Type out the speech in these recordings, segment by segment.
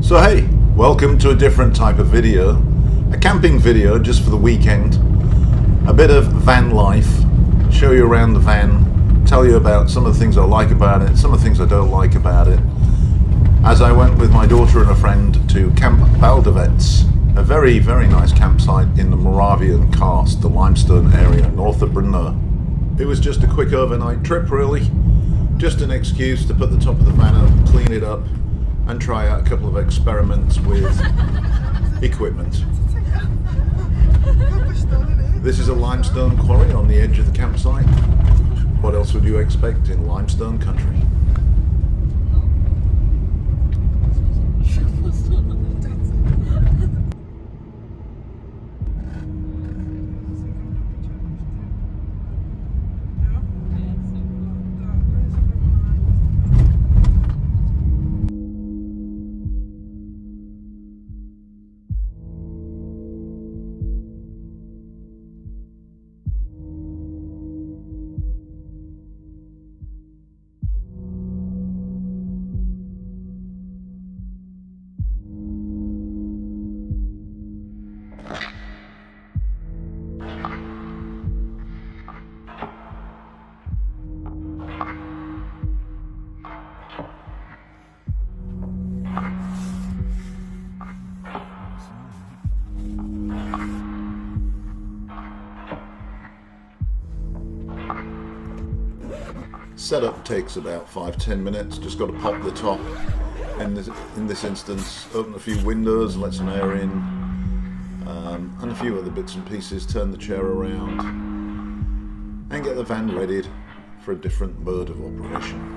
So hey, welcome to a different type of video, a camping video just for the weekend, a bit of van life, show you around the van, tell you about some of the things I like about it, some of the things I don't like about it, as I went with my daughter and a friend to Camp Baldovets, a very, very nice campsite in the Moravian Karst, the limestone area north of Brno. It was just a quick overnight trip really, just an excuse to put the top of the van up, clean it up, and try out a couple of experiments with equipment. This is a limestone quarry on the edge of the campsite. What else would you expect in limestone country? Setup takes about 5-10 minutes. Just got to pop the top, and in this instance open a few windows, let some air in, and a few other bits and pieces, turn the chair around and get the van readied for a different mode of operation.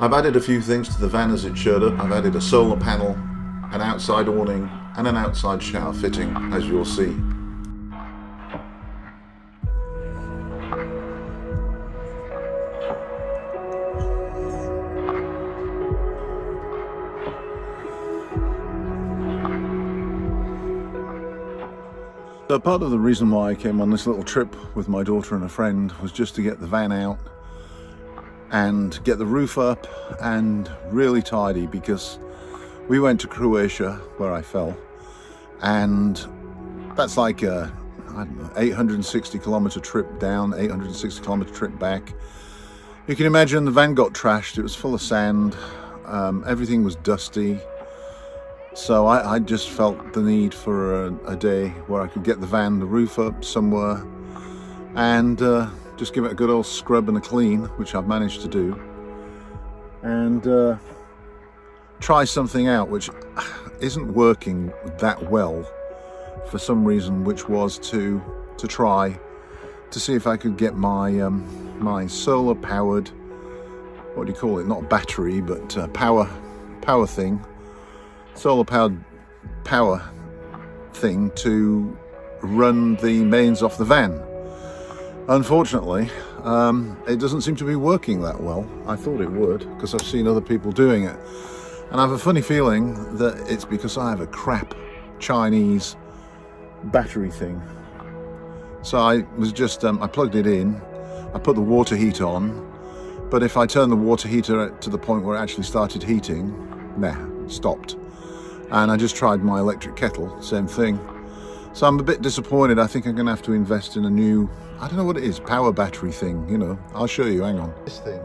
I've added a few things to the van as it showed up. I've added a solar panel, an outside awning and an outside shower fitting, as you'll see. So part of the reason why I came on this little trip with my daughter and a friend was just to get the van out and get the roof up and really tidy, because we went to Croatia where I fell, and that's like a, I don't know, 860 kilometer trip down, 860 kilometer trip back. You can imagine the van got trashed. It was full of sand, everything was dusty, so I just felt the need for a day where I could get the van, the roof up somewhere, and just give it a good old scrub and a clean, which I've managed to do, and try something out which isn't working that well for some reason, which was to try to see if I could get my my solar powered, what do you call it, not battery but power thing, solar powered power thing to run the mains off the van. Unfortunately, it doesn't seem to be working that well. I thought it would, because I've seen other people doing it, and I have a funny feeling that it's because I have a crap Chinese battery thing. So I was just, I plugged it in, I put the water heater on, but if I turn the water heater to the point where it actually started heating, nah, stopped. And I just tried my electric kettle, same thing. So I'm a bit disappointed. I think I'm going to have to invest in a new, I don't know what it is, power battery thing, you know. I'll show you, hang on. This thing,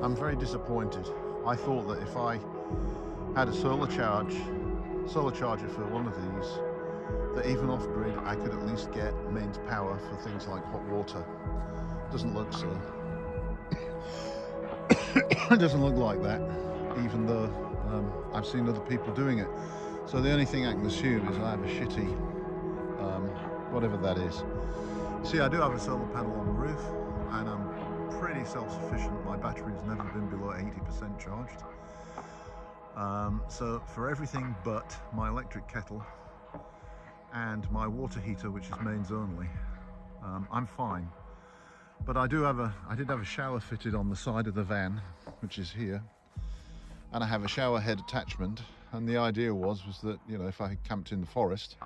I'm very disappointed. I thought that if I had a solar charger for one of these, that even off-grid I could at least get mains power for things like hot water. Doesn't look so. It doesn't look like that, even though I've seen other people doing it. So the only thing I can assume is I have a shitty, whatever that is. See, I do have a solar panel on the roof, and I'm pretty self-sufficient. My battery's never been below 80% charged. So for everything but my electric kettle and my water heater, which is mains only, I'm fine. But I did have a shower fitted on the side of the van, which is here, and I have a shower head attachment. And the idea was that, you know, if I camped in the forest,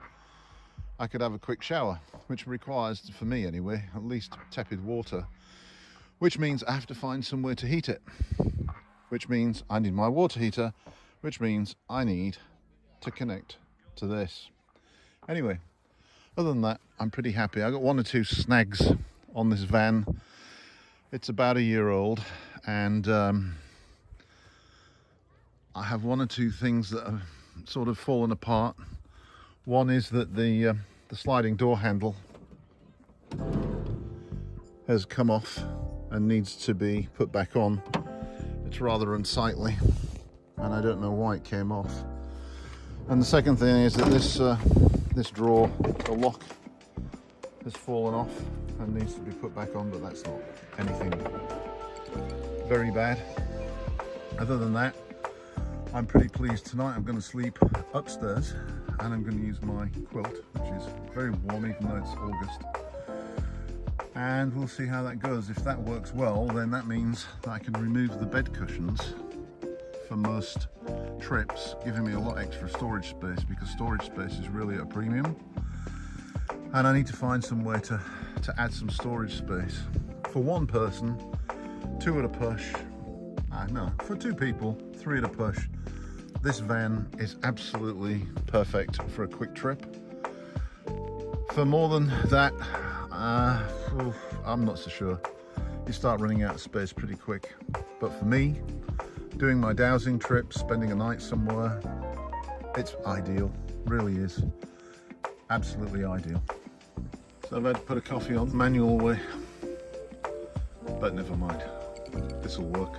I could have a quick shower, which requires, for me anyway, at least tepid water, which means I have to find somewhere to heat it, which means I need my water heater, which means I need to connect to this. Anyway, other than that, I'm pretty happy. I got one or two snags on this van. It's about a year old, and I have one or two things that have sort of fallen apart. One is that the sliding door handle has come off and needs to be put back on. It's rather unsightly, and I don't know why it came off. And the second thing is that this drawer, the lock, has fallen off and needs to be put back on, but that's not anything very bad. Other than that, I'm pretty pleased. Tonight I'm going to sleep upstairs, and I'm going to use my quilt, which is very warm even though it's August. And we'll see how that goes. If that works well, then that means that I can remove the bed cushions for most trips, giving me a lot extra storage space, because storage space is really at a premium. And I need to find somewhere to add some storage space. For one person, 2 at a push. No, for 2 people, 3 at a push. This van is absolutely perfect for a quick trip. For more than that, I'm not so sure. You start running out of space pretty quick. But for me, doing my dowsing trips, spending a night somewhere, it's ideal. Really is. Absolutely ideal. So I've had to put a coffee on manual way. But never mind. This'll work.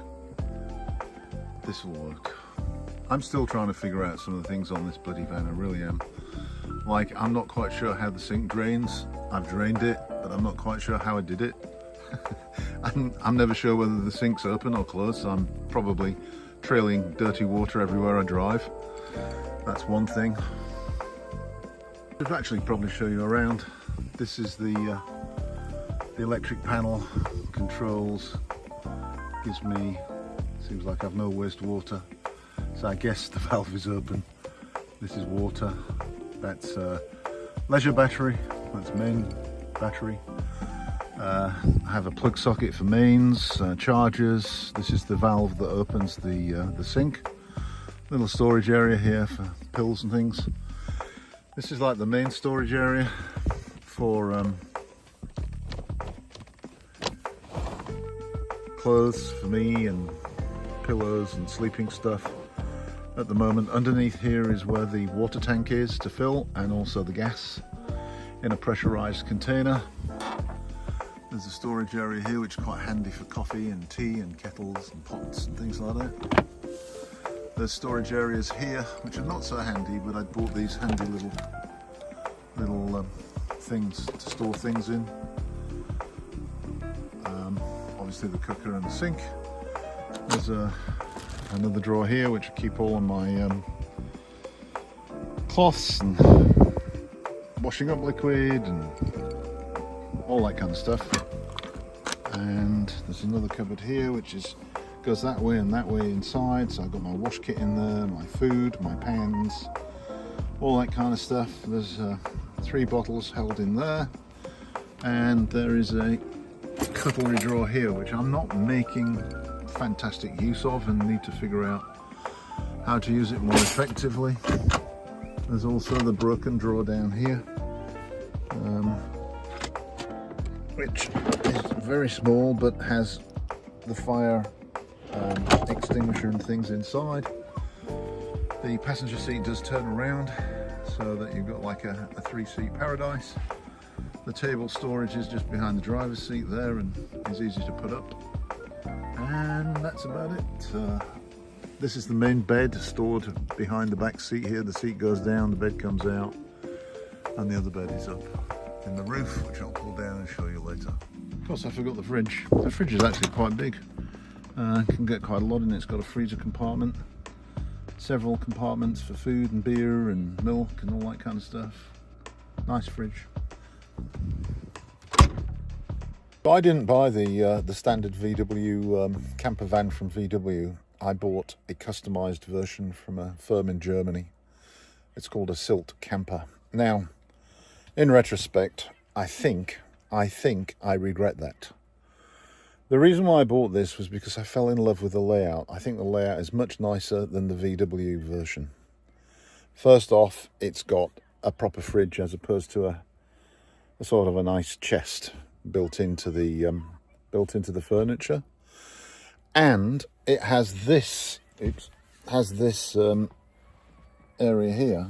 This'll work. I'm still trying to figure out some of the things on this bloody van, I really am. Like, I'm not quite sure how the sink drains. I've drained it, but I'm not quite sure how I did it. I'm never sure whether the sink's open or closed, so I'm probably trailing dirty water everywhere I drive. That's one thing. I should actually probably show you around. This is the electric panel, controls, gives me, seems like I've no waste water. So I guess the valve is open. This is water. That's leisure battery. That's main battery. I have a plug socket for mains, chargers. This is the valve that opens the sink. Little storage area here for pills and things. This is like the main storage area for clothes for me and pillows and sleeping stuff. At the moment, underneath here is where the water tank is to fill, and also the gas in a pressurized container. There's a storage area here which is quite handy for coffee and tea and kettles and pots and things like that. There's storage areas here which are not so handy, but I bought these handy little things to store things in. Obviously the cooker and the sink. There's another drawer here which I keep all of my cloths and washing up liquid and all that kind of stuff. And there's another cupboard here which goes that way and that way inside, so I've got my wash kit in there, my food, my pans, all that kind of stuff. There's 3 bottles held in there, and there is a cutlery drawer here which I'm not making fantastic use of and need to figure out how to use it more effectively. There's also the broken drawer down here, which is very small but has the fire extinguisher and things inside. The passenger seat does turn around so that you've got like a 3-seat paradise. The table storage is just behind the driver's seat there and is easy to put up. And that's about it. This is the main bed stored behind the back seat here. The seat goes down, the bed comes out, and the other bed is up in the roof, which I'll pull down and show you later. Of course, I forgot the fridge. The fridge is actually quite big. Can get quite a lot in it. It's got a freezer compartment, several compartments for food and beer and milk and all that kind of stuff. Nice fridge. But I didn't buy the standard VW camper van from VW. I bought a customized version from a firm in Germany. It's called a Silt camper. Now, in retrospect, I think I regret that. The reason why I bought this was because I fell in love with the layout. I think the layout is much nicer than the VW version. First off, it's got a proper fridge as opposed to a sort of a nice chest built into the furniture, and it has this. It has this area here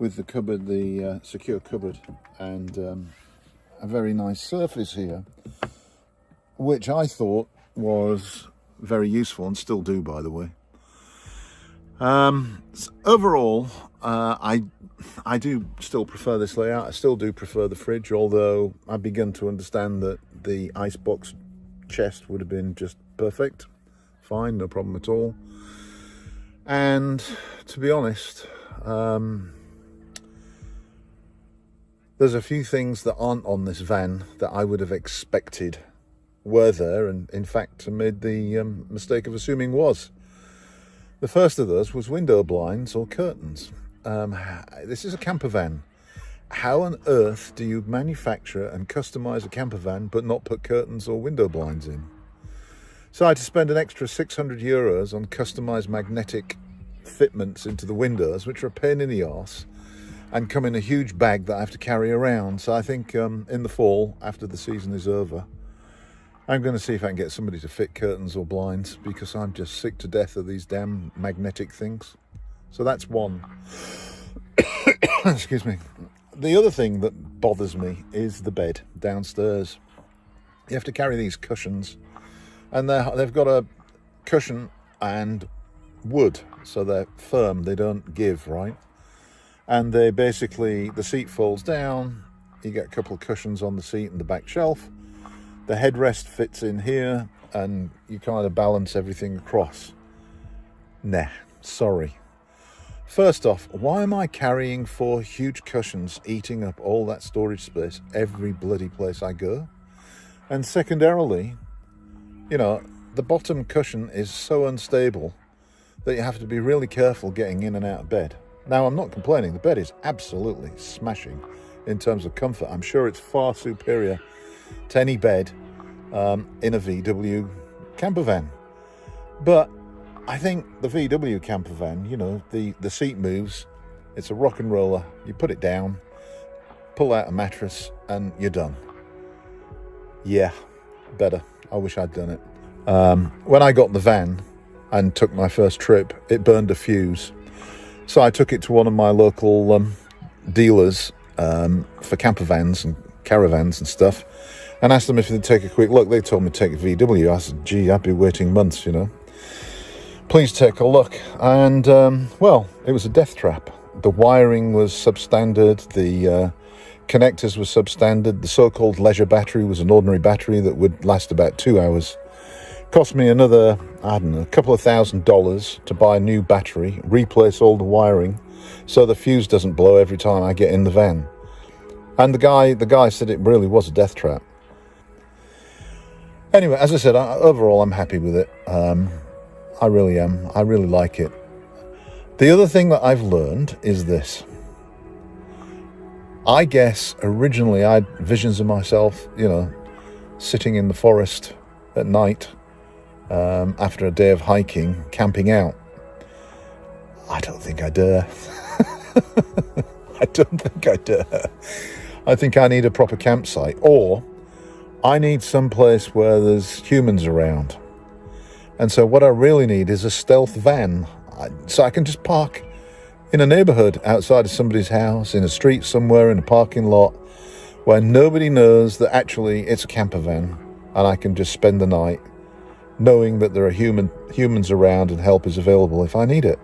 with the cupboard, the secure cupboard, and a very nice surface here, which I thought was very useful, and still do, by the way. So overall, I do still prefer this layout. I still do prefer the fridge, although I've begun to understand that the icebox chest would have been just perfect. Fine, no problem at all. And to be honest, there's a few things that aren't on this van that I would have expected were there, and in fact made the mistake of assuming was. The first of those was window blinds or curtains. This is a camper van. How on earth do you manufacture and customize a camper van but not put curtains or window blinds in? So I had to spend an extra €600 on customized magnetic fitments into the windows, which are a pain in the arse and come in a huge bag that I have to carry around. So I think in the fall, after the season is over, I'm going to see if I can get somebody to fit curtains or blinds, because I'm just sick to death of these damn magnetic things. So that's one. Excuse me. The other thing that bothers me is the bed downstairs. You have to carry these cushions, and they've got a cushion and wood, so they're firm, they don't give, right? And they basically, the seat folds down, you get a couple of cushions on the seat and the back shelf. The headrest fits in here, and you kind of balance everything across. Nah, sorry. First off, why am I carrying 4 huge cushions eating up all that storage space every bloody place I go? And secondarily, you know, the bottom cushion is so unstable that you have to be really careful getting in and out of bed. Now, I'm not complaining. The bed is absolutely smashing in terms of comfort. I'm sure it's far superior to any bed in a VW camper van. But I think the VW camper van, you know, the seat moves, it's a rock and roller. You put it down, pull out a mattress, and you're done. Yeah, better. I wish I'd done it. When I got the van and took my first trip, it burned a fuse. So I took it to one of my local dealers for camper vans and caravans and stuff, and asked them if they'd take a quick look. They told me to take a VW. I said, gee, I'd be waiting months, you know. Please take a look. And, well, it was a death trap. The wiring was substandard. The connectors were substandard. The so-called leisure battery was an ordinary battery that would last about 2 hours. Cost me another, I don't know, a couple of $1,000s to buy a new battery, replace all the wiring so the fuse doesn't blow every time I get in the van. And the guy said it really was a death trap. Anyway, as I said, overall I'm happy with it. I really am. I really like it. The other thing that I've learned is this. I guess originally I had visions of myself, you know, sitting in the forest at night after a day of hiking, camping out. I don't think I dare. I don't think I dare. I think I need a proper campsite, or I need some place where there's humans around. And so what I really need is a stealth van, so I can just park in a neighborhood outside of somebody's house, in a street somewhere, in a parking lot, where nobody knows that actually it's a camper van, and I can just spend the night knowing that there are humans around and help is available if I need it.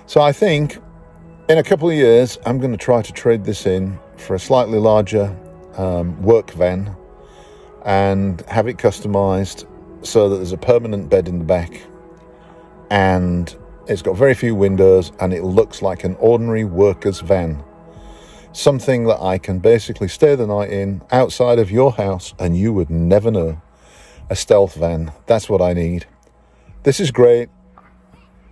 So I think in a couple of years, I'm going to try to trade this in for a slightly larger work van and have it customized so that there's a permanent bed in the back, and it's got very few windows, and it looks like an ordinary worker's van. Something that I can basically stay the night in outside of your house and you would never know. A stealth van, that's what I need. This is great.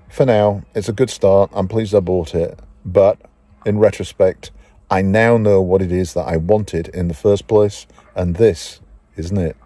For now, it's a good start. I'm pleased I bought it. But in retrospect, I now know what it is that I wanted in the first place. And this isn't it.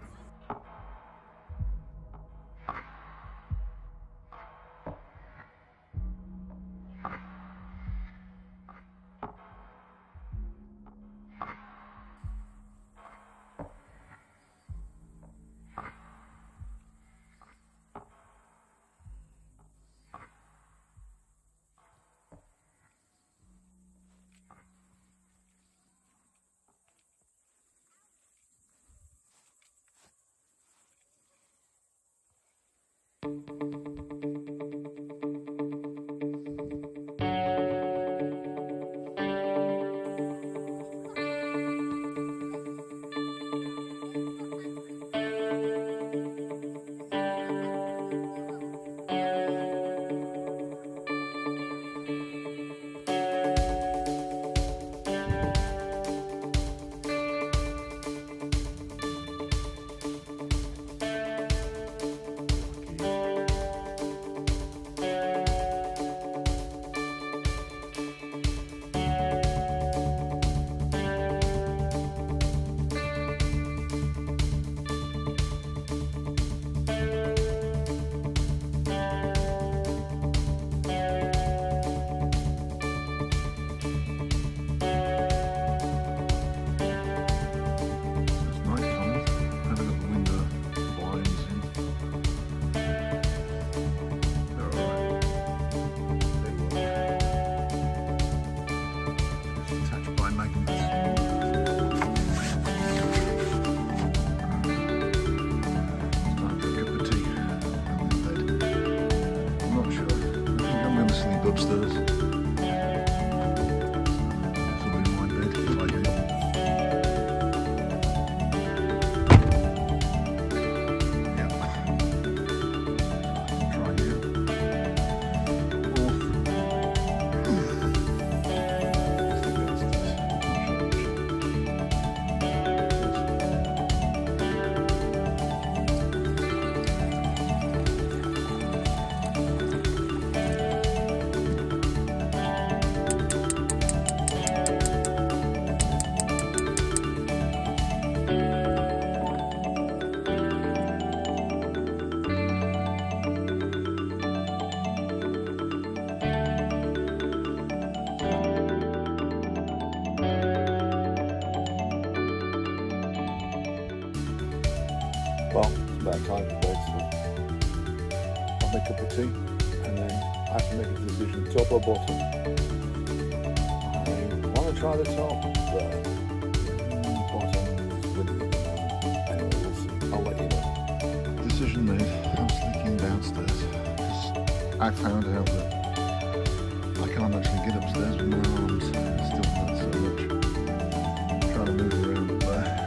Upstairs. This will be my bed if I do. Yeah. Try here. Well, it's about time for bed, so I'll make a cup of tea and then I have to make a decision, top or bottom. I want to try the top, but bottom is winning at the moment. Anyway, we'll see. I'll let you know. Decision made. I'm sneaking downstairs because I found out that I can't actually get upstairs with my arms. It still hurts so much. Trying to move around up there.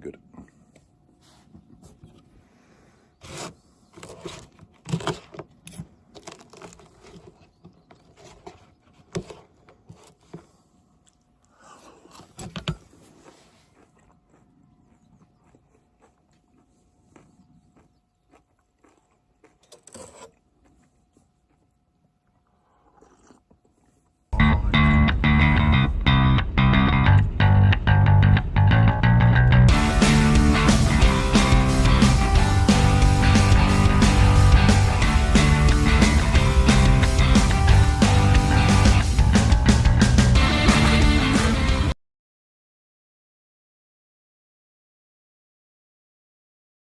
good.